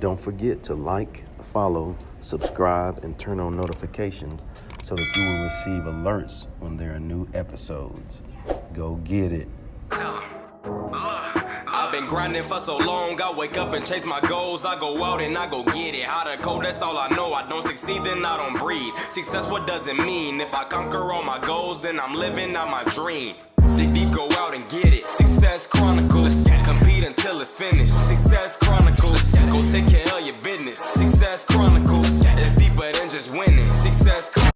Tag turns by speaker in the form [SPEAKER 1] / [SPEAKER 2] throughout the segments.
[SPEAKER 1] Don't forget to like, follow, subscribe, and turn on notifications so that you will receive alerts when there are new episodes. Go get it.
[SPEAKER 2] I've been grinding for so long, I wake up and chase my goals. I go out and I go get it. How to code, that's all I know. I don't succeed, then I don't breathe. Success, what does it mean? If I conquer all my goals, then I'm living out my dream. Dig deep, go out and get it. Success Chronicles, compete until it's finished. Success Chronicles, go take care of your business. Success Chronicles, it's deeper than just winning. Success Chronicles.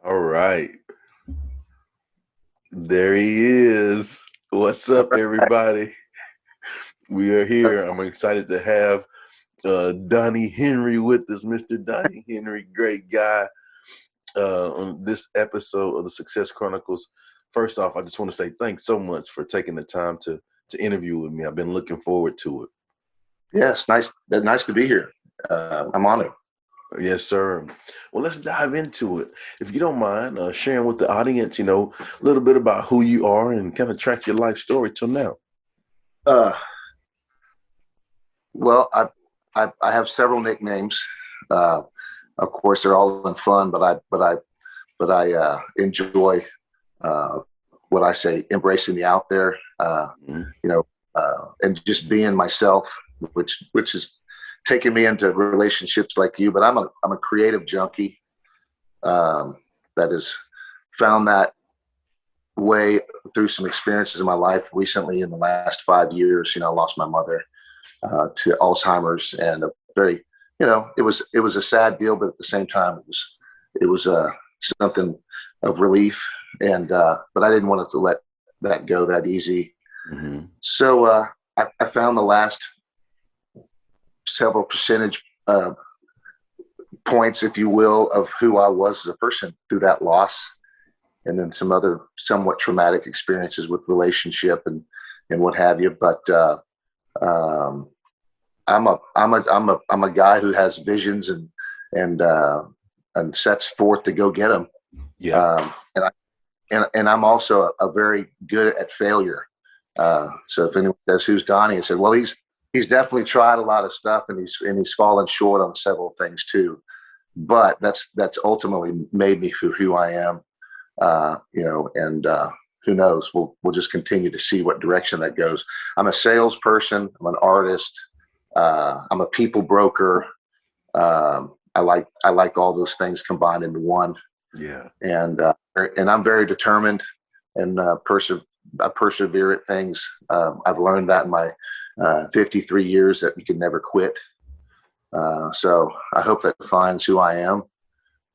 [SPEAKER 1] All right. There he is. What's up, everybody? We are here. I'm excited to have Donnie Henry with us. Mr. Donnie Henry, great guy, on this episode of the Success Chronicles. First off, I just want to say thanks so much for taking the time to interview with me. I've been looking forward to it.
[SPEAKER 3] Yes, nice to be here. I'm honored.
[SPEAKER 1] Yes, sir. Well, let's dive into it. If you don't mind sharing with the audience, a little bit about who you are and kind of track your life story till now.
[SPEAKER 3] Well, I have several nicknames. Of course, they're all in fun, but I enjoy what I say, embracing the out there, and just being myself, which is taking me into relationships like you. But I'm a creative junkie that has found that way through some experiences in my life recently. In the last 5 years, I lost my mother to Alzheimer's, and a very, it was a sad deal, but at the same time, it was something of relief, and but I didn't want to let that go that easy.
[SPEAKER 1] Mm-hmm.
[SPEAKER 3] So I found the last several percentage points, if you will, of who I was as a person through that loss, and then some other somewhat traumatic experiences with relationship and what have you. But I'm a guy who has visions and sets forth to go get them.
[SPEAKER 1] Yeah.
[SPEAKER 3] And I'm also a very good at failure. So if anyone says, "Who's Donnie?" I said, well, he's definitely tried a lot of stuff, and he's fallen short on several things too. But that's ultimately made me who I am. And who knows? We'll just continue to see what direction that goes. I'm a salesperson. I'm an artist. I'm a people broker. I like all those things combined into one.
[SPEAKER 1] Yeah.
[SPEAKER 3] And I'm very determined, and I persevere at things. I've learned that in my 53 years that you can never quit. So I hope that defines who I am.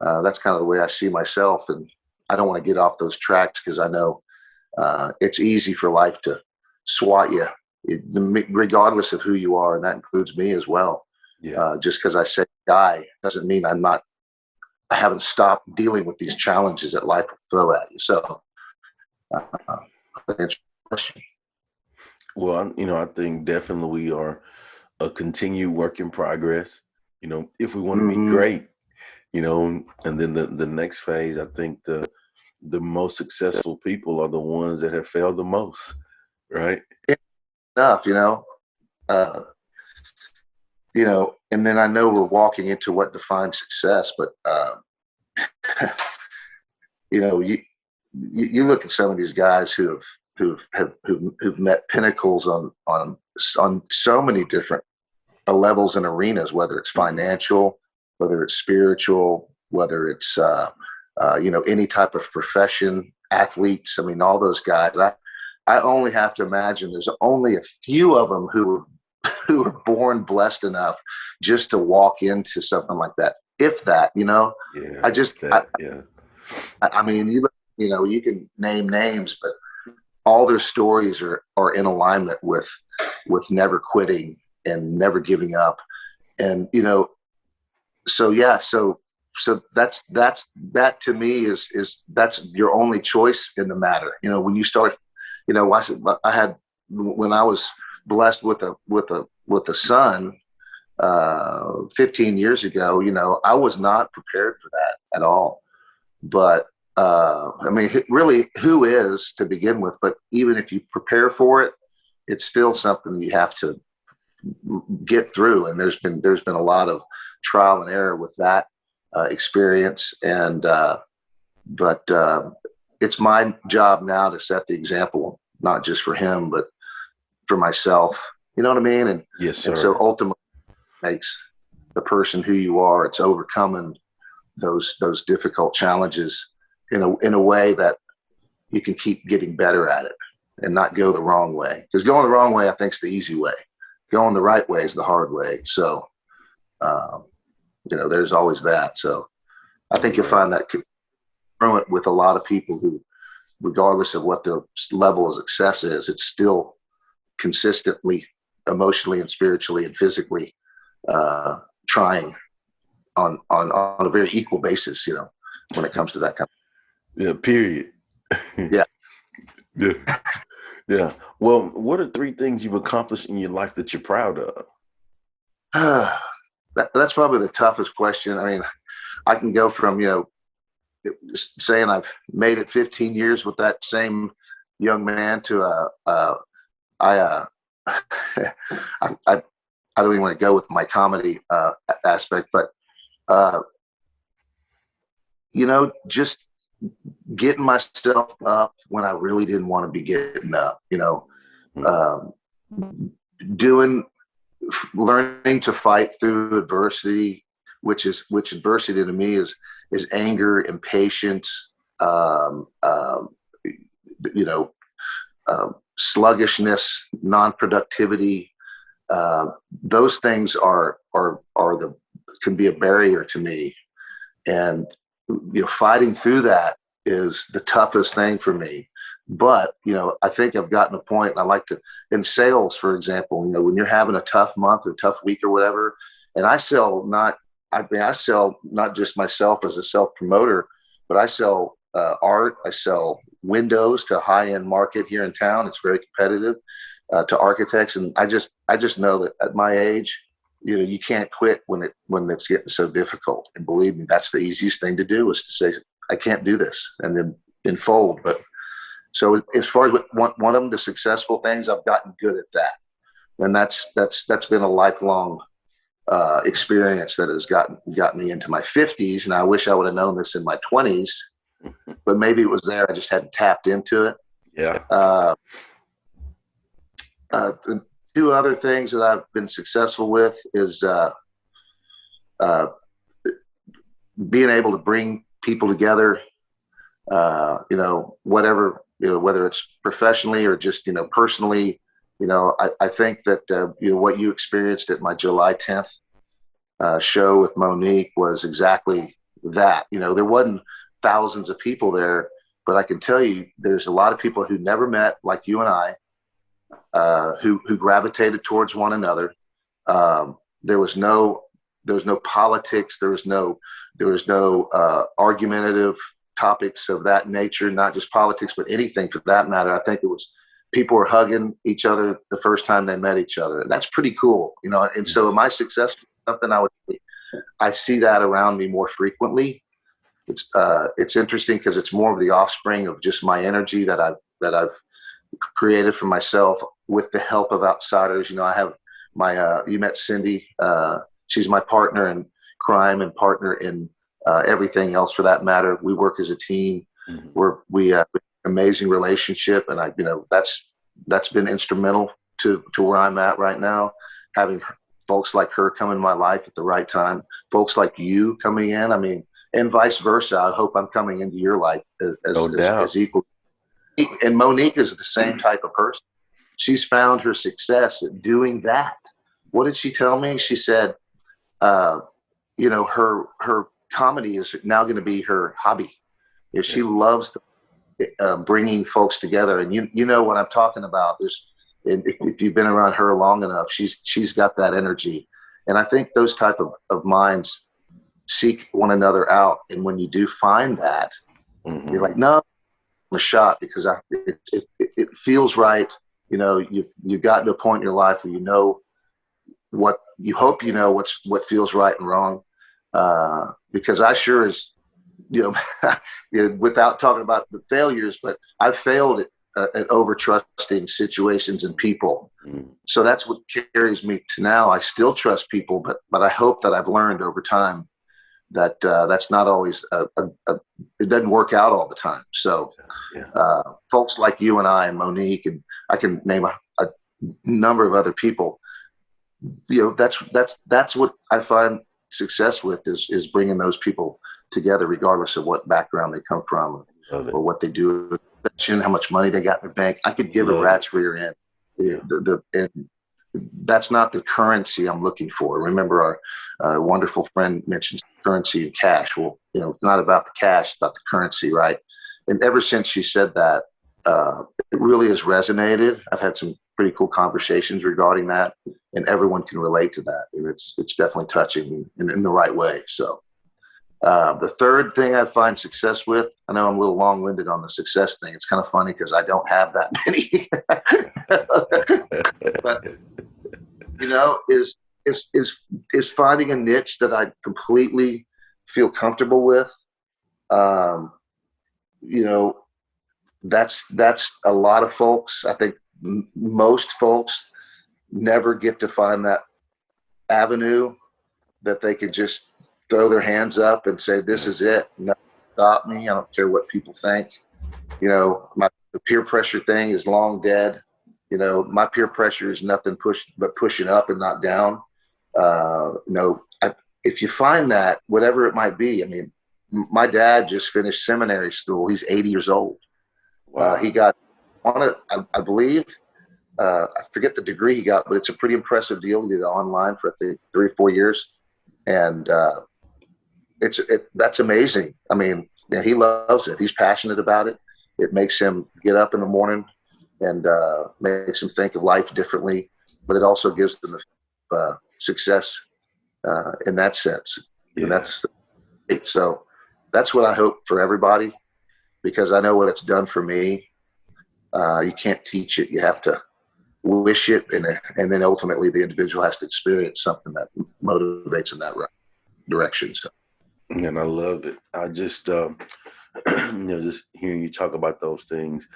[SPEAKER 3] That's kind of the way I see myself, and I don't want to get off those tracks because I know it's easy for life to swat you, regardless of who you are, and that includes me as well.
[SPEAKER 1] Yeah.
[SPEAKER 3] Just because I say guy doesn't mean I haven't stopped dealing with these challenges that life will throw at you. So that's your question.
[SPEAKER 1] Well, I think definitely we are a continued work in progress, if we want to be great, and then the next phase, I think the most successful people are the ones that have failed the most, right?
[SPEAKER 3] Enough, and then I know we're walking into what defines success, but you look at some of these guys who've met pinnacles on so many different levels and arenas, whether it's financial, whether it's spiritual, whether it's any type of profession, athletes. I mean, all those guys. I only have to imagine there's only a few of them who are born blessed enough just to walk into something like that. If that,
[SPEAKER 1] Yeah.
[SPEAKER 3] I mean, you can name names, but all their stories are in alignment with never quitting and never giving up. And, so that's that to me is that's your only choice in the matter. When you start, I had, when I was blessed with a son 15 years ago, I was not prepared for that at all. But I mean, really, who is to begin with? But even if you prepare for it, it's still something you have to get through. And there's been a lot of trial and error with that experience. And but it's my job now to set the example, not just for him, but for myself. You know what I mean? And
[SPEAKER 1] Yes, sir.
[SPEAKER 3] And so ultimately, makes the person who you are. It's overcoming those difficult challenges in a way that you can keep getting better at it and not go the wrong way. Because going the wrong way, I think, is the easy way. Going the right way is the hard way. So, there's always that. So I think you'll find that congruent with a lot of people who, regardless of what their level of success is, it's still consistently, emotionally and spiritually and physically trying on a very equal basis, when it comes to that kind of.
[SPEAKER 1] Yeah, period.
[SPEAKER 3] Yeah.
[SPEAKER 1] Yeah. Yeah. Well, what are 3 things you've accomplished in your life that you're proud of?
[SPEAKER 3] That's probably the toughest question. I mean, I can go from, just saying I've made it 15 years with that same young man to I don't even want to go with my comedy aspect, but just getting myself up when I really didn't want to be getting up, learning to fight through adversity, which adversity to me is anger, impatience, sluggishness, non-productivity. Those things can be a barrier to me, and fighting through that is the toughest thing for me. But I think I've gotten a point, and I like to, in sales, for example, when you're having a tough month or tough week or whatever, and I sell not just myself as a self promoter, but I sell art, I sell windows to a high-end market here in town. It's very competitive, to architects, and I just know that at my age, you can't quit when it's getting so difficult. And believe me, that's the easiest thing to do, is to say, I can't do this, and then enfold. But so as far as one of the successful things, I've gotten good at that, and that's been a lifelong experience that has gotten me into my 50s. And I wish I would have known this in my 20s, but maybe it was there. I just hadn't tapped into it.
[SPEAKER 1] Yeah.
[SPEAKER 3] 2 other things that I've been successful with is being able to bring people together, whether it's professionally or just, personally. I think that, what you experienced at my July 10th show with Monique was exactly that. There wasn't thousands of people there, but I can tell you there's a lot of people who never met, like you and I, who gravitated towards one another. There was no politics. There was no argumentative topics of that nature, not just politics, but anything for that matter. I think it was people were hugging each other the first time they met each other. And that's pretty cool, And so my success, something I see that around me more frequently. It's interesting because it's more of the offspring of just my energy that I've created for myself with the help of outsiders. I have my you met Cindy. She's my partner in crime and partner in everything else for that matter. We work as a team. Mm-hmm. We have an amazing relationship, and that's been instrumental to where I'm at right now. Having folks like her come in my life at the right time, folks like you coming in. I mean, and vice versa. I hope I'm coming into your life as equal. And Monique is the same type of person. She's found her success at doing that. What did she tell me? She said, her comedy is now going to be her hobby. She loves bringing folks together. And you know what I'm talking about. If you've been around her long enough, she's got that energy. And I think those type of minds seek one another out. And when you do find that, mm-hmm. You're like, no, I'm a shot, because it feels right. You've gotten to a point in your life where what you hope what feels right and wrong. Because I sure as you know, without talking about the failures, but I've failed at over trusting situations and people. So that's what carries me to now. I still trust people, but I hope that I've learned over time that that's not always it doesn't work out all the time. So folks like you and I and Monique, and I can name a number of other people, you know, that's what I find success with is bringing those people together, regardless of what background they come from or what they do, how much money they got in their bank. I could give a rat's rear end. And that's not the currency I'm looking for. Remember, our wonderful friend mentioned currency and cash. Well, you know, it's not about the cash, it's about the currency, right? And ever since she said that, it really has resonated. I've had some pretty cool conversations regarding that, and everyone can relate to that. And it's definitely touching in the right way. So the third thing I find success with, I know I'm a little long-winded on the success thing. It's kind of funny because I don't have that many. But you know, is finding a niche that I completely feel comfortable with. You know, that's a lot of folks. I think most folks never get to find that avenue that they can just throw their hands up and say, this is it. No, stop me. I don't care what people think. You know, the peer pressure thing is long dead. You know, my peer pressure is nothing but pushing up and not down. You know, if you find that, whatever it might be, I mean, my dad just finished seminary school. He's 80 years old. Wow. He got on it, I believe. I forget the degree he got, but it's a pretty impressive deal. He did it online for, I think, 3 or 4 years. And that's amazing. I mean, yeah, he loves it. He's passionate about it. It makes him get up in the morning and makes him think of life differently, but it also gives them the success in that sense. Yeah. And so that's what I hope for everybody, because I know what it's done for me. You can't teach it. You have to wish it, and then ultimately the individual has to experience something that motivates in that direction. So.
[SPEAKER 1] And I love it. I just, you know, just hearing you talk about those things,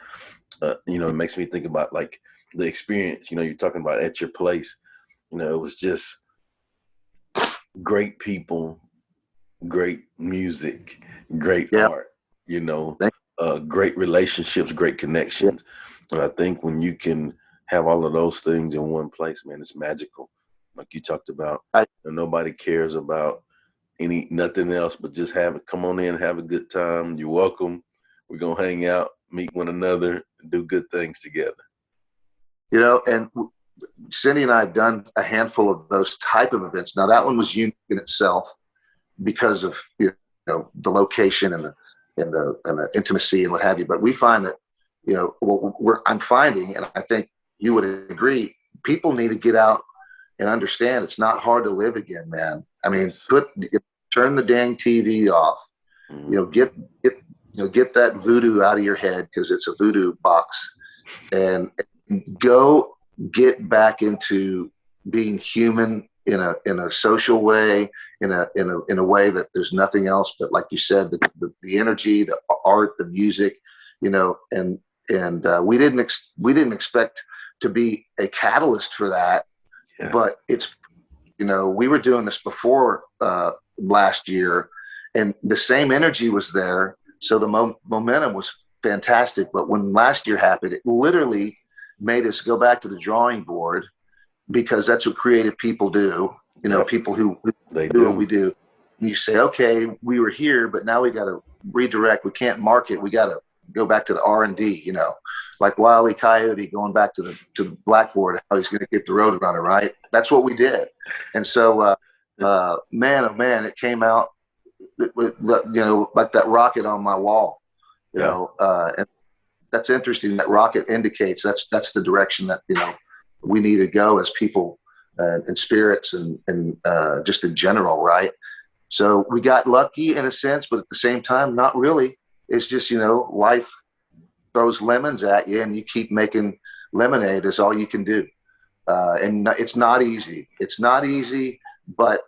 [SPEAKER 1] you know, it makes me think about like the experience, you know, you're talking about at your place, you know, it was just great people, great music, great art, you know, great relationships, great connections. And I think when you can have all of those things in one place, man, it's magical. Like you talked about, and nobody cares about nothing else, but just come on in, have a good time. You're welcome. We're going to hang out, meet one another, and do good things together.
[SPEAKER 3] You know, and Cindy and I have done a handful of those type of events. Now that one was unique in itself because of, you know, the location and the intimacy and what have you. But we find that, you know, I'm finding, and I think you would agree, people need to get out and understand it's not hard to live again, man. I mean, turn the dang TV off. You know, get that voodoo out of your head, because it's a voodoo box, and go get back into being human in a social way, in a way that there's nothing else but, like you said, the energy, the art, the music, you know, and we didn't expect to be a catalyst for that, but it's, you know, we were doing this before last year, and the same energy was there, so the momentum was fantastic. But when last year happened, it literally made us go back to the drawing board, because that's what creative people do. You know, people who do what we do. And you say, okay, we were here, but now we got to redirect. We can't market. We got to go back to the R&D, you know, like Wile E. Coyote going back to the blackboard, how he's going to get the Roadrunner, right? That's what we did. And so, man, oh man, it came out, you know, like that rocket on my wall, you know, and that's interesting. That rocket indicates that's the direction that, you know, we need to go as people and spirits and just in general, right? So we got lucky in a sense, but at the same time, not really. It's just, you know, life throws lemons at you, and you keep making lemonade is all you can do. And it's not easy. It's not easy, but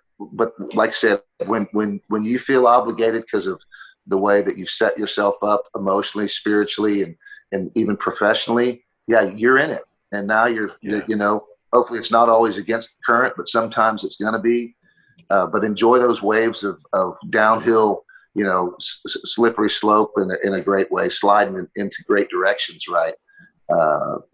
[SPEAKER 3] like I said, when you feel obligated because of the way that you set yourself up emotionally, spiritually, and even professionally, yeah, you're in it. And now you're you know, hopefully it's not always against the current, but sometimes it's going to be. But enjoy those waves of downhill, you know, slippery slope in a great way, sliding into great directions, right?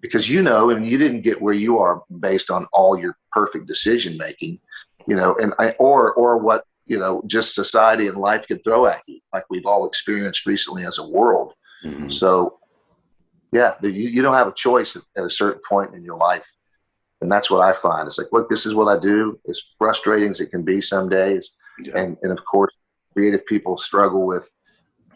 [SPEAKER 3] Because, you know, and you didn't get where you are based on all your perfect decision making, you know, or what, you know, just society and life can throw at you, like we've all experienced recently as a world.
[SPEAKER 1] Mm-hmm.
[SPEAKER 3] So, yeah, you don't have a choice at a certain point in your life. And that's what I find. It's like, look, this is what I do. As frustrating as it can be some days.
[SPEAKER 1] Yeah.
[SPEAKER 3] And of course, creative people struggle with,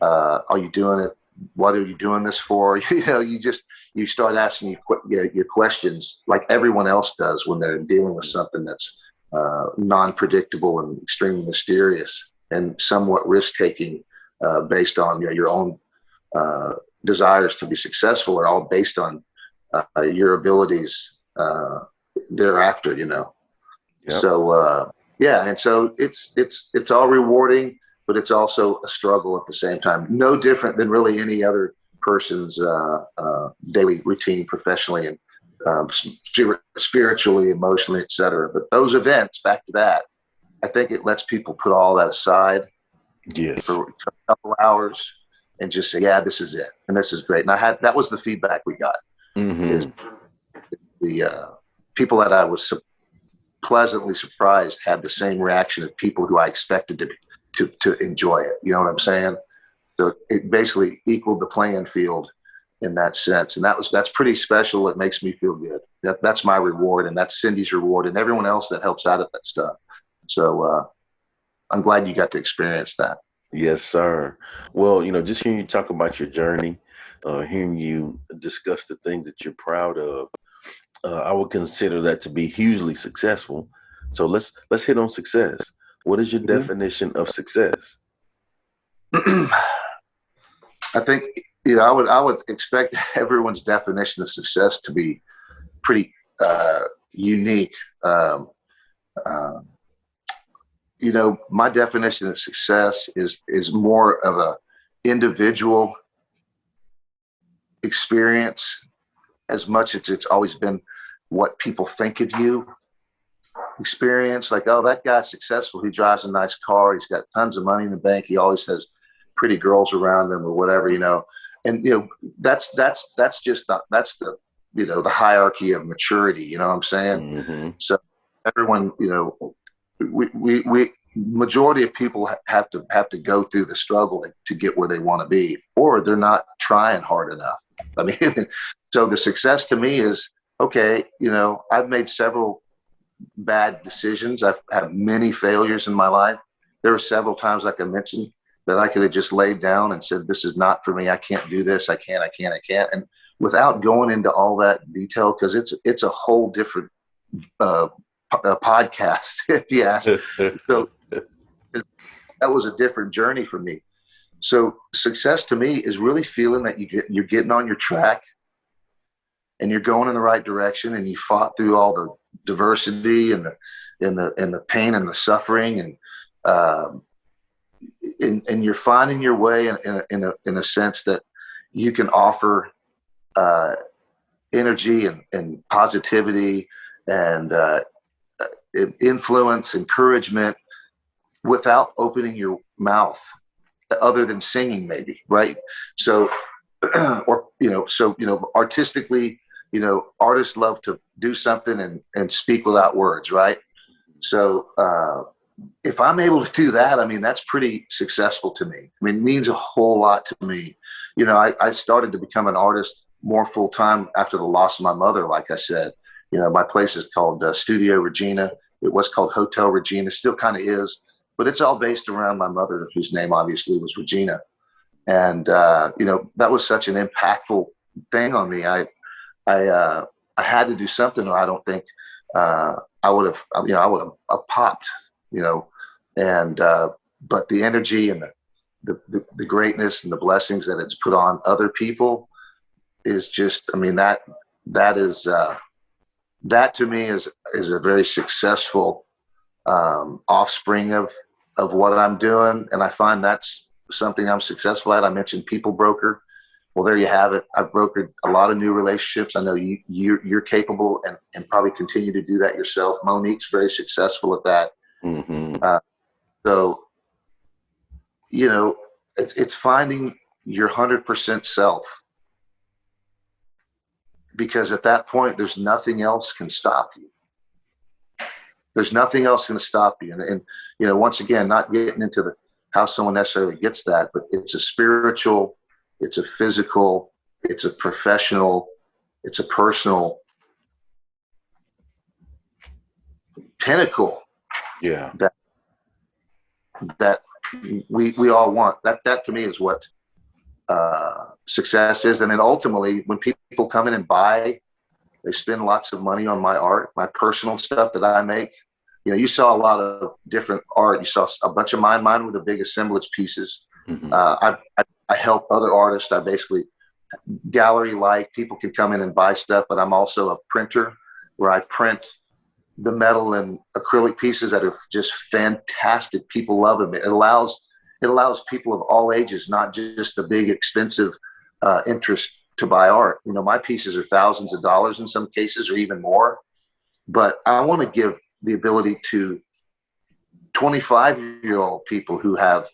[SPEAKER 3] are you doing it? What are you doing this for? You know, you start asking your questions like everyone else does when they're dealing with something that's non-predictable and extremely mysterious and somewhat risk-taking based on your own desires to be successful, are all based on your abilities thereafter, you know. Yep. So yeah, and so it's all rewarding, but it's also a struggle at the same time. No different than really any other person's daily routine, professionally and spiritually, emotionally, etc. But those events, back to that, I think it lets people put all that aside,
[SPEAKER 1] yes,
[SPEAKER 3] for a couple hours and just say, yeah, this is it, and this is great. And that was the feedback we got.
[SPEAKER 1] Mm-hmm.
[SPEAKER 3] Is the people that I was pleasantly surprised had the same reaction of people who I expected to enjoy it. You know what I'm saying? So it basically equaled the playing field in that sense, and that's pretty special. It makes me feel good. That's my reward, and that's Cindy's reward, and everyone else that helps out at that stuff. So I'm glad you got to experience that.
[SPEAKER 1] Yes, sir. Well, you know, just hearing you talk about your journey, hearing you discuss the things that you're proud of, I would consider that to be hugely successful. So let's hit on success. What is your definition of success?
[SPEAKER 3] I think, you know, I would expect everyone's definition of success to be pretty unique. You know, my definition of success is more of a individual experience as much as it's always been what people think of you experience. Like, oh, that guy's successful. He drives a nice car. He's got tons of money in the bank. He always has pretty girls around him or whatever, you know. And, you know, that's just the, you know, the hierarchy of maturity, you know what I'm saying?
[SPEAKER 1] Mm-hmm.
[SPEAKER 3] So everyone, you know, we majority of people have to go through the struggle to get where they want to be, or they're not trying hard enough. I mean, so the success to me is, okay, you know, I've made several bad decisions. I've had many failures in my life. There were several times, like I mentioned, that I could have just laid down and said, this is not for me. I can't do this. I can't. And without going into all that detail, because it's a whole different podcast, if you ask. So that was a different journey for me. So success to me is really feeling that you're getting on your track and you're going in the right direction, and you fought through all the diversity and the pain and the suffering, and you're finding your way in a sense that you can offer energy and positivity and influence, encouragement without opening your mouth, other than singing, maybe, right? So, or, you know, so, you know, artistically, you know, artists love to do something and speak without words, right? So if I'm able to do that, I mean, that's pretty successful to me. I mean, it means a whole lot to me. You know, I started to become an artist more full time after the loss of my mother. Like I said, you know, my place is called Studio Regina. It was called Hotel Regina, still kind of is, but it's all based around my mother, whose name obviously was Regina. And, you know, that was such an impactful thing on me. I had to do something, or I don't think I would have popped, you know, and, but the energy and the greatness and the blessings that it's put on other people is just, I mean, that is, that to me is a very successful offspring of what I'm doing. And I find that's something I'm successful at. I mentioned people broker. Well, there you have it. I've brokered a lot of new relationships. I know you're capable and probably continue to do that yourself. Monique's very successful at that.
[SPEAKER 1] Mm-hmm.
[SPEAKER 3] So, you know, it's finding your 100% self, because at that point, there's nothing else can stop you. There's nothing else going to stop you. And, you know, once again, not getting into how someone necessarily gets that, but it's a spiritual, it's a physical, it's a professional, it's a personal pinnacle.
[SPEAKER 1] Yeah.
[SPEAKER 3] That we all want. That to me is what success is. And then ultimately, when people come in and buy, they spend lots of money on my art, my personal stuff that I make. You know, you saw a lot of different art. You saw a bunch of mine were the big assemblage pieces.
[SPEAKER 1] Mm-hmm.
[SPEAKER 3] I help other artists. I basically gallery-like, people can come in and buy stuff, but I'm also a printer where I print the metal and acrylic pieces that are just fantastic. People love them. It allows people of all ages, not just the big expensive interest, to buy art. You know, my pieces are thousands of dollars in some cases, or even more. But I want to give the ability to 25-year-old people who have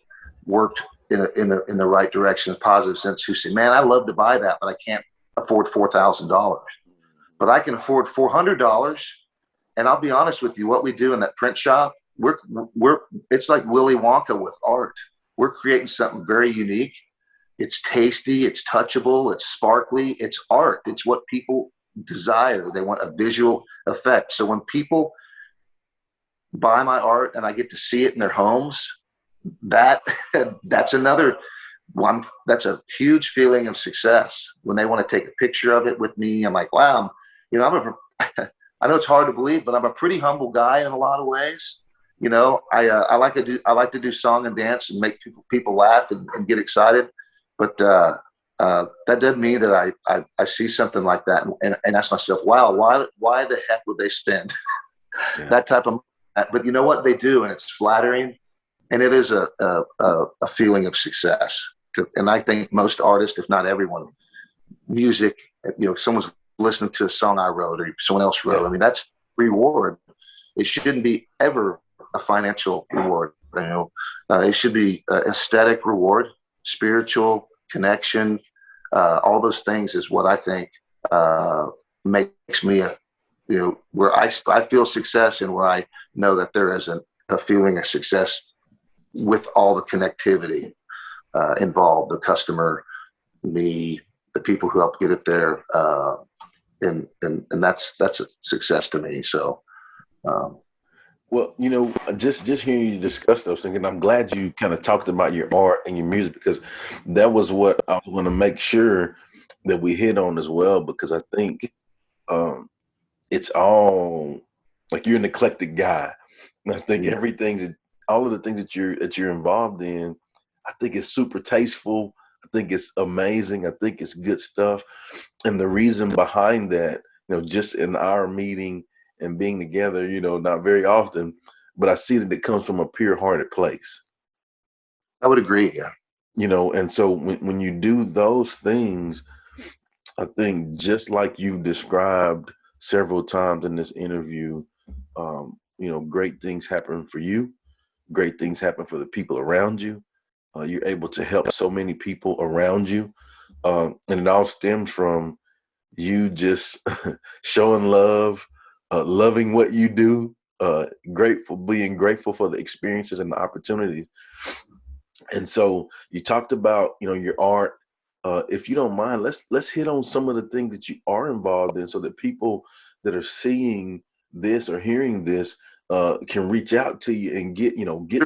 [SPEAKER 3] worked in the right direction, in a positive sense, who say, "Man, I love to buy that, but I can't afford $4,000. But I can afford $400." And I'll be honest with you, what we do in that print shop, it's like Willy Wonka with art. We're creating something very unique. It's tasty, it's touchable, it's sparkly, it's art. It's what people desire. They want a visual effect. So when people buy my art and I get to see it in their homes, that's another one. That's a huge feeling of success. When they want to take a picture of it with me, I'm like, wow, I know it's hard to believe, but I'm a pretty humble guy in a lot of ways. You know, I like to do song and dance and make people laugh and get excited. But that doesn't mean that I see something like that and ask myself, wow, why the heck would they spend that type of money? But you know what, they do, and it's flattering, and it is a feeling of success. And I think most artists, if not everyone, music, you know, if someone's listening to a song I wrote or someone else wrote, I mean, that's reward. It shouldn't be ever a financial reward. You know, it should be aesthetic reward, spiritual connection. All those things is what I think makes me where I feel success, and where I know that there is a feeling of success with all the connectivity involved, the customer, me, the people who help get it there. And that's a success to me. So,
[SPEAKER 1] well, you know, just hearing you discuss those things, and I'm glad you kind of talked about your art and your music, because that was what I was going to make sure that we hit on as well, because I think it's all like, you're an eclectic guy, and I think all of the things that you're involved in, I think it's super tasteful. I think it's amazing. I think it's good stuff. And the reason behind that, you know, just in our meeting and being together, you know, not very often, but I see that it comes from a pure-hearted place.
[SPEAKER 3] I would agree. Yeah.
[SPEAKER 1] You know, and so when you do those things, I think, just like you've described several times in this interview, you know, great things happen for you. Great things happen for the people around you. You're able to help so many people around you. And it all stems from you just showing love, loving what you do, being grateful for the experiences and the opportunities. And so you talked about, you know, your art. If you don't mind, let's hit on some of the things that you are involved in, so that people that are seeing this or hearing this can reach out to you and get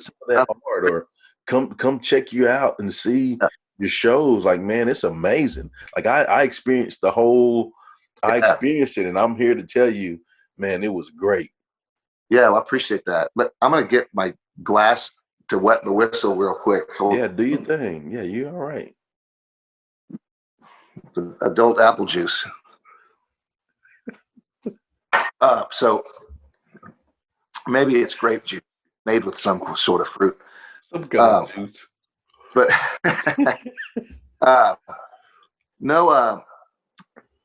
[SPEAKER 1] some of that art, or come check you out and see your shows. Like, man, it's amazing. Like, I experienced I experienced it, and I'm here to tell you, man, it was great.
[SPEAKER 3] Yeah, well, I appreciate that. I'm going to get my glass to wet the whistle real quick.
[SPEAKER 1] Yeah, do your thing. Yeah, you all right.
[SPEAKER 3] Adult apple juice. So maybe it's grape juice made with some sort of fruit.
[SPEAKER 1] Some kind of juice.
[SPEAKER 3] But uh, no,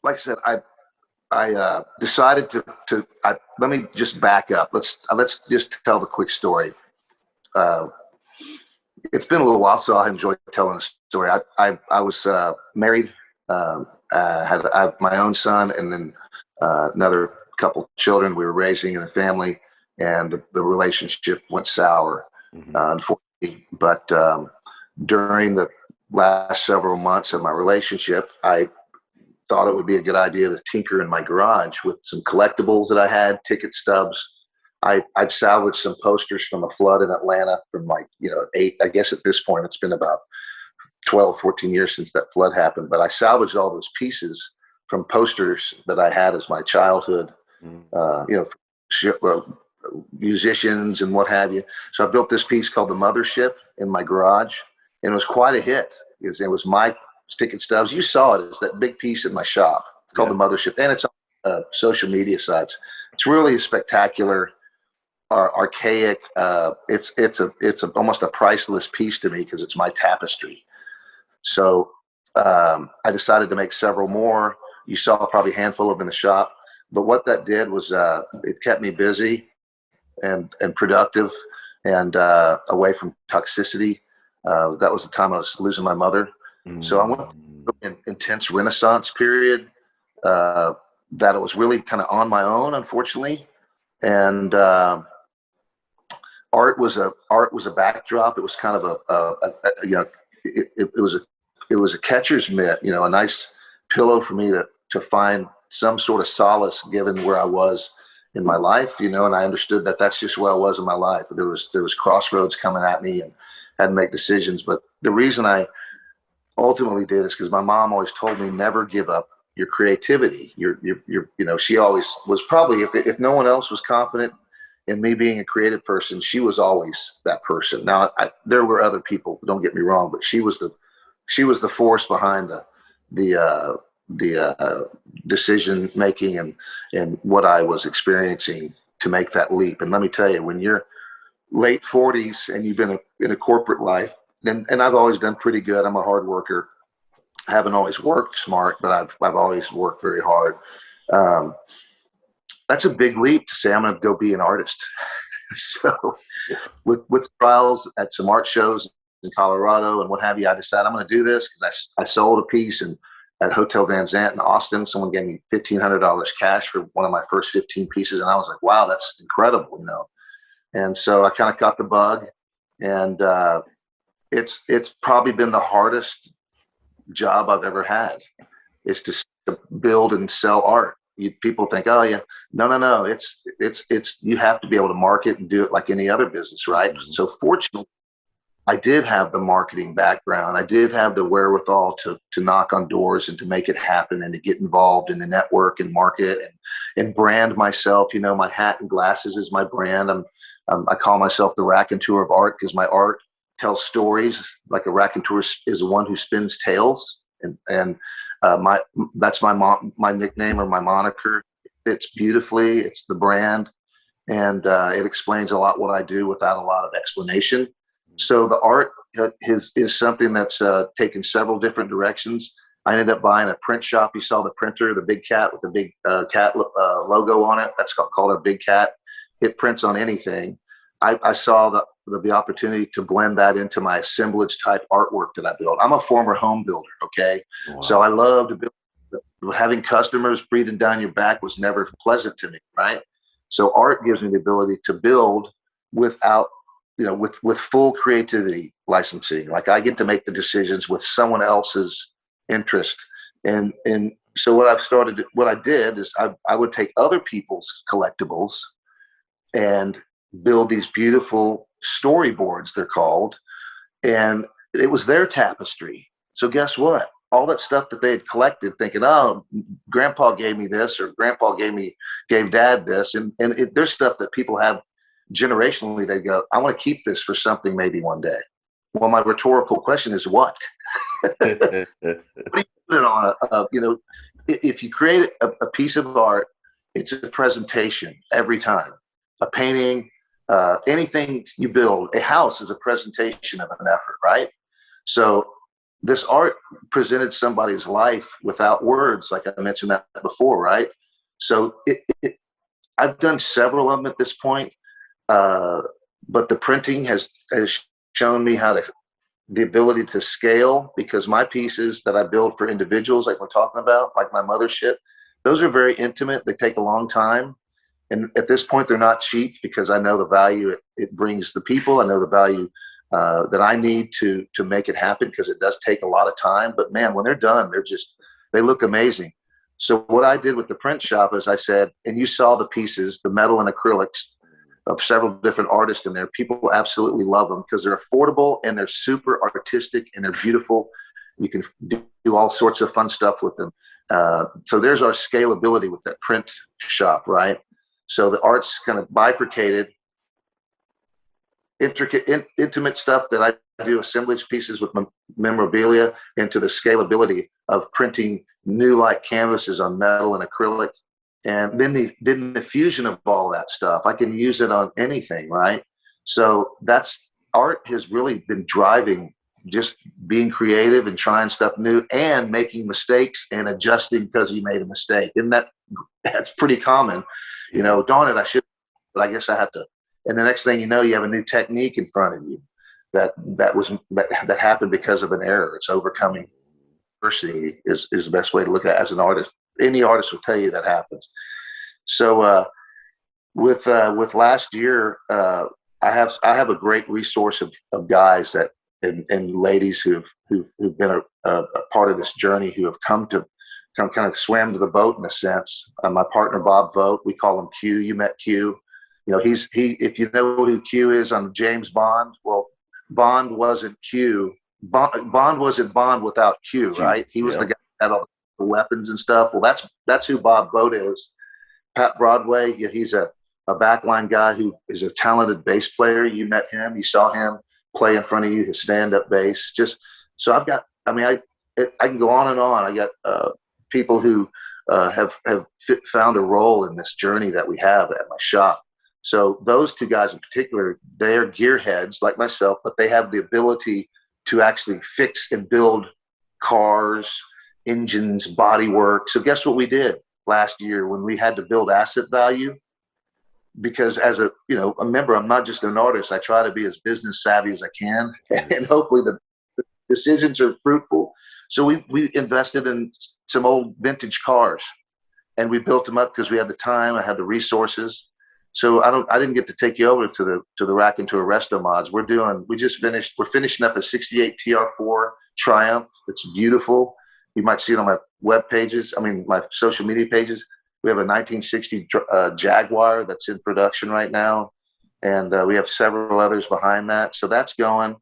[SPEAKER 3] like I said, I decided let me just back up. Let's just tell the quick story. It's been a little while, so I enjoy telling the story. I was married, I have my own son, and then another couple children we were raising in the family, and the relationship went sour, unfortunately. But during the last several months of my relationship, I thought it would be a good idea to tinker in my garage with some collectibles that I had, ticket stubs. I'd salvaged some posters from a flood in Atlanta from I guess at this point it's been about 12, 14 years since that flood happened. But I salvaged all those pieces from posters that I had as my childhood, musicians and what have you. So I built this piece called The Mothership in my garage, and it was quite a hit. It was my ticket stubs. You saw it. It's that big piece in my shop. It's called The Mothership, and it's on social media sites. It's really spectacular, archaic. It's almost a priceless piece to me because it's my tapestry. So I decided to make several more. You saw probably a handful of them in the shop. But what that did was it kept me busy and productive and away from toxicity. That was the time I was losing my mother. So I went through an intense renaissance period that it was really kind of on my own, unfortunately. And art was a backdrop. It was kind of it was a catcher's mitt, a nice pillow for me to find some sort of solace given where I was in my life, and I understood that that's just where I was in my life. There was crossroads coming at me and had to make decisions. But the reason I ultimately did is because my mom always told me never give up your creativity. She always was probably, if no one else was confident in me being a creative person, she was always that person. Now there were other people, don't get me wrong, but she was the force behind the decision making and what I was experiencing to make that leap. And let me tell you, when you're late 40s and you've been in a corporate life, and I've always done pretty good. I'm a hard worker. I haven't always worked smart, but I've always worked very hard. That's a big leap to say I'm going to go be an artist. So with trials at some art shows in Colorado and what have you, I decided I'm going to do this because I sold a piece at Hotel Van Zant in Austin. Someone gave me $1,500 cash for one of my first 15 pieces. And I was like, wow, that's incredible, And so I kind of got the bug, and it's probably been the hardest job I've ever had, is to build and sell art. People think, oh yeah, no. It's you have to be able to market and do it like any other business, right? So fortunately, I did have the marketing background. I did have the wherewithal to knock on doors and to make it happen and to get involved in the network and market and brand myself. My hat and glasses is my brand. I call myself the raconteur of art because my art tells stories. Like a raconteur is the one who spins tales, and that's my nickname or my moniker. It fits beautifully. It's the brand, and it explains a lot what I do without a lot of explanation. So the art is something that's taken several different directions. I ended up buying a print shop. You saw the printer, the big cat with the big cat logo on it. That's called a big cat. It prints on anything. I saw the opportunity to blend that into my assemblage type artwork that I built. I'm a former home builder, okay? Wow. So I love to build. Having customers breathing down your back was never pleasant to me, right? So art gives me the ability to build without, with full creativity licensing. Like I get to make the decisions with someone else's interest. And so what I did is I would take other people's collectibles and build these beautiful storyboards, they're called, and it was their tapestry. So guess what? All that stuff that they had collected, thinking, oh, grandpa gave me this, or grandpa gave dad this, and there's stuff that people have generationally. They go, I want to keep this for something maybe one day. Well, my rhetorical question is, what? What do you put it on? If you create a piece of art, it's a presentation every time. A painting, anything you build, a house is a presentation of an effort, right? So this art presented somebody's life without words, like I mentioned that before, right? So I've done several of them at this point, but the printing has shown me the ability to scale, because my pieces that I build for individuals, like we're talking about, like my mothership, those are very intimate. They take a long time. And at this point, they're not cheap, because I know the value it brings the people. I know the value that I need to make it happen, because it does take a lot of time. But man, when they're done, they look amazing. So what I did with the print shop is I said, and you saw the pieces, the metal and acrylics of several different artists in there. People absolutely love them because they're affordable and they're super artistic and they're beautiful. You can do all sorts of fun stuff with them. So there's our scalability with that print shop, right? So the art's kind of bifurcated, intricate, intimate stuff that I do assemblage pieces with memorabilia, into the scalability of printing new light canvases on metal and acrylic. And then the fusion of all that stuff, I can use it on anything, right? So art has really been driving, just being creative and trying stuff new and making mistakes and adjusting because you made a mistake. And that's pretty common. You know, darn it, I should, but I guess I have to. And the next thing you know, you have a new technique in front of you that happened because of an error. It's overcoming adversity is the best way to look at it as an artist. Any artist will tell you that happens. So with last year, I have a great resource of guys that and ladies who've been a part of this journey, who have come kind of swam to the boat in a sense. My partner Bob Vogt, we call him Q. You met Q. You know, if you know who Q is on James Bond, well, Bond wasn't Q. Bond wasn't Bond without Q, right? He was the guy that had all the weapons and stuff. Well, that's who Bob Vogt is. Pat Broadway, he's a backline guy who is a talented bass player. You met him, you saw him play in front of you, his stand-up bass. I can go on and on. I got people who have found a role in this journey that we have at my shop. So those two guys in particular, they are gearheads like myself, but they have the ability to actually fix and build cars, engines, bodywork. So guess what we did last year when we had to build asset value? Because as a member, I'm not just an artist. I try to be as business savvy as I can, and hopefully the decisions are fruitful. So we invested in some old vintage cars, and we built them up because we had the time, I had the resources. So I didn't get to take you over to the Rack and to Resto mods. We're finishing up a 68 TR4 Triumph. It's beautiful. You might see it on my web pages. My social media pages. We have a 1960 Jaguar that's in production right now, and we have several others behind that. So that's going,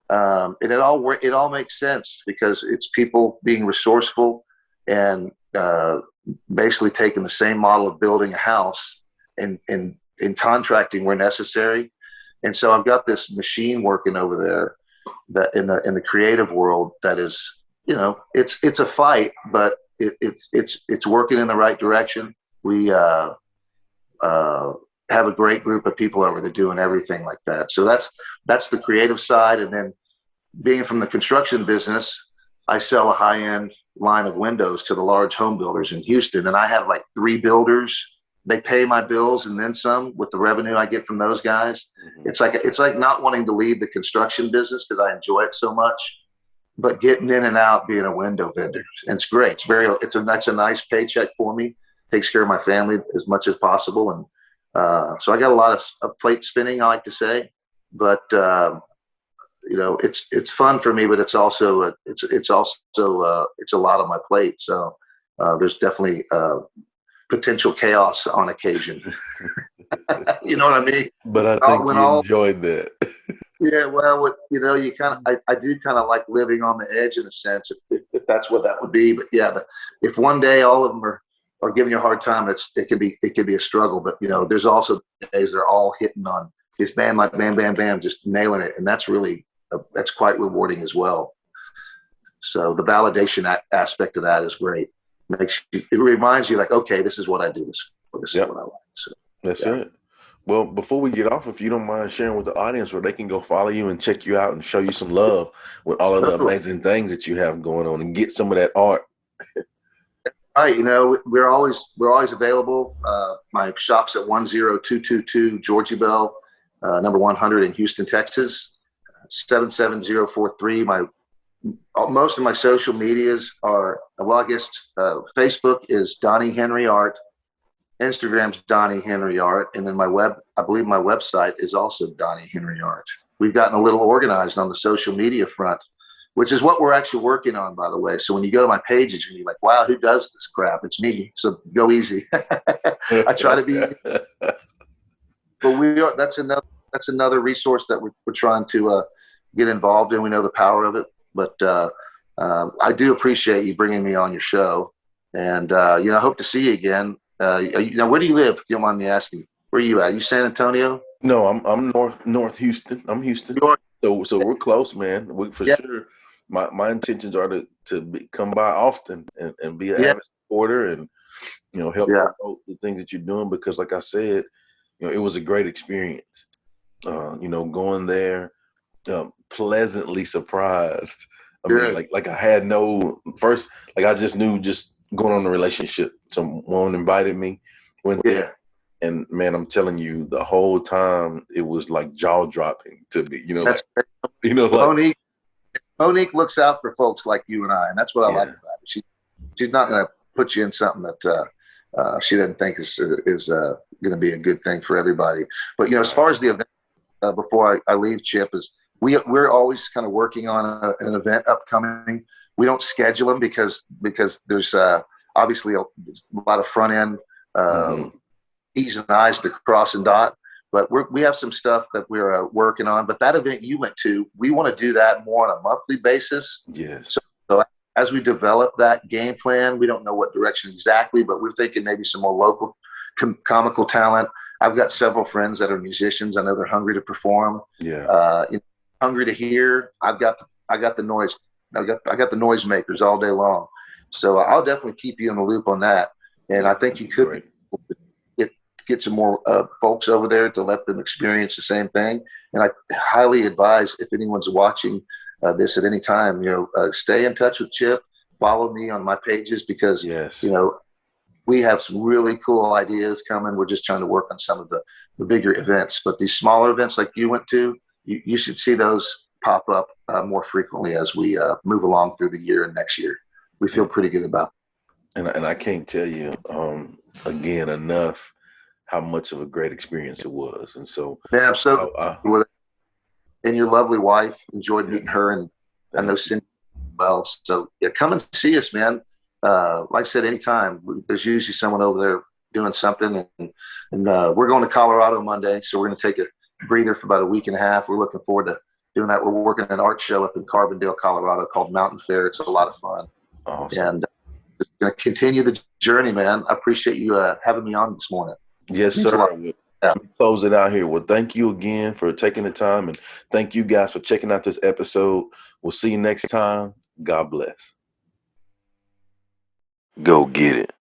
[SPEAKER 3] and it all makes sense because it's people being resourceful and basically taking the same model of building a house and contracting where necessary. And so I've got this machine working over there that in the creative world that is, it's a fight, but it's working in the right direction. We have a great group of people over there doing everything like that. So that's the creative side. And then being from the construction business, I sell a high-end line of windows to the large home builders in Houston. And I have like 3 builders. They pay my bills and then some with the revenue I get from those guys. Mm-hmm. It's like not wanting to leave the construction business because I enjoy it so much, but getting in and out being a window vendor. And it's great. That's a nice paycheck for me. Takes care of my family as much as possible. And so I got a lot of plate spinning, I like to say, but it's fun for me, but it's also a lot on my plate. So there's definitely potential chaos on occasion. You know what I mean?
[SPEAKER 1] But I think you enjoyed that.
[SPEAKER 3] Yeah, well, I do kind of like living on the edge in a sense, if that's what that would be. But yeah, but if one day all of them are giving you a hard time, it can be a struggle. But there's also days they're all hitting on this band, like bam, bam, bam, just nailing it, and that's quite rewarding as well. So the validation aspect of that is great. It reminds you like, okay, this is what I do. This is what I like. So
[SPEAKER 1] that's it. Well, before we get off, if you don't mind sharing with the audience where they can go follow you and check you out and show you some love with all of the
[SPEAKER 3] Oh,
[SPEAKER 1] amazing things that you have going on and get some of that art.
[SPEAKER 3] right. We're always available. My shop's at 10222 Georgia Bell, number 100 in Houston, Texas, 77043. Most of my social medias are, well, I guess Facebook is Donnie Henry Art, Instagram's Donnie Henry Art, and then I believe my website is also Donnie Henry Art. We've gotten a little organized on the social media front, which is what we're actually working on, by the way. So when you go to my pages, you're like, wow, who does this crap? It's me. So go easy. I try to be, but that's another resource that we're trying to get involved in. We know the power of it, but I do appreciate you bringing me on your show, and I hope to see you again. Now, where do you live? If you don't mind me asking, where are you at? You San Antonio?
[SPEAKER 1] No, I'm North Houston. I'm Houston.
[SPEAKER 3] You are?
[SPEAKER 1] So we're close, man. We for
[SPEAKER 3] Yeah.
[SPEAKER 1] sure. My intentions are to come by often and be an
[SPEAKER 3] Yeah.
[SPEAKER 1] avid supporter and help
[SPEAKER 3] Yeah.
[SPEAKER 1] promote the things that you're doing, because like I said, it was a great experience. Going there, pleasantly surprised. I mean,
[SPEAKER 3] Good.
[SPEAKER 1] like I had no first, like I just knew just going on a relationship. Someone invited me, went
[SPEAKER 3] Yeah.
[SPEAKER 1] there, and man, I'm telling you, the whole time it was like jaw dropping to me.
[SPEAKER 3] That's
[SPEAKER 1] like
[SPEAKER 3] Monique. Monique looks out for folks like you and I, and that's what I like
[SPEAKER 1] yeah,
[SPEAKER 3] about it. She's not going to put you in something that she doesn't think is going to be a good thing for everybody. But as far as the event, before I leave, Chip, is we're always kind of working on an event upcoming. We don't schedule them because there's obviously a lot of front end E's and I's to cross and dot. But we have some stuff that we're working on. But that event you went to, we want to do that more on a monthly basis.
[SPEAKER 1] yes,
[SPEAKER 3] So as we develop that game plan, we don't know what direction exactly, but we're thinking maybe some more local comical talent. I've got several friends that are musicians. I know they're hungry to perform.
[SPEAKER 1] yeah,
[SPEAKER 3] Hungry to hear. I got the noise. I got the noise makers all day long. So I'll definitely keep you in the loop on that. And I think you could get some more folks over there to let them experience the same thing. And I highly advise, if anyone's watching this at any time, stay in touch with Chip. Follow me on my pages, because
[SPEAKER 1] yes,
[SPEAKER 3] we have some really cool ideas coming. We're just trying to work on some of the bigger events, but these smaller events like you went to, you should see those pop up more frequently as we move along through the year and next year. We feel pretty good about
[SPEAKER 1] and I can't tell you again enough how much of a great experience it was. And so,
[SPEAKER 3] yeah, so and your lovely wife, enjoyed meeting her, and I know Cindy well. So yeah, come and see us, man. Like I said, anytime. There's usually someone over there doing something, and we're going to Colorado Monday, so we're going to take a breather for about a week and a half. We're looking forward to doing that. We're working an art show up in Carbondale, Colorado, called Mountain Fair. It's a lot of fun.
[SPEAKER 1] awesome.
[SPEAKER 3] And just going to continue the journey, man. I appreciate you having me on this morning.
[SPEAKER 1] Yes,
[SPEAKER 3] Thanks a lot.
[SPEAKER 1] sir. Let me close it out here. Well, thank you again for taking the time, and thank you guys for checking out this episode. We'll see you next time. God bless. Go get it.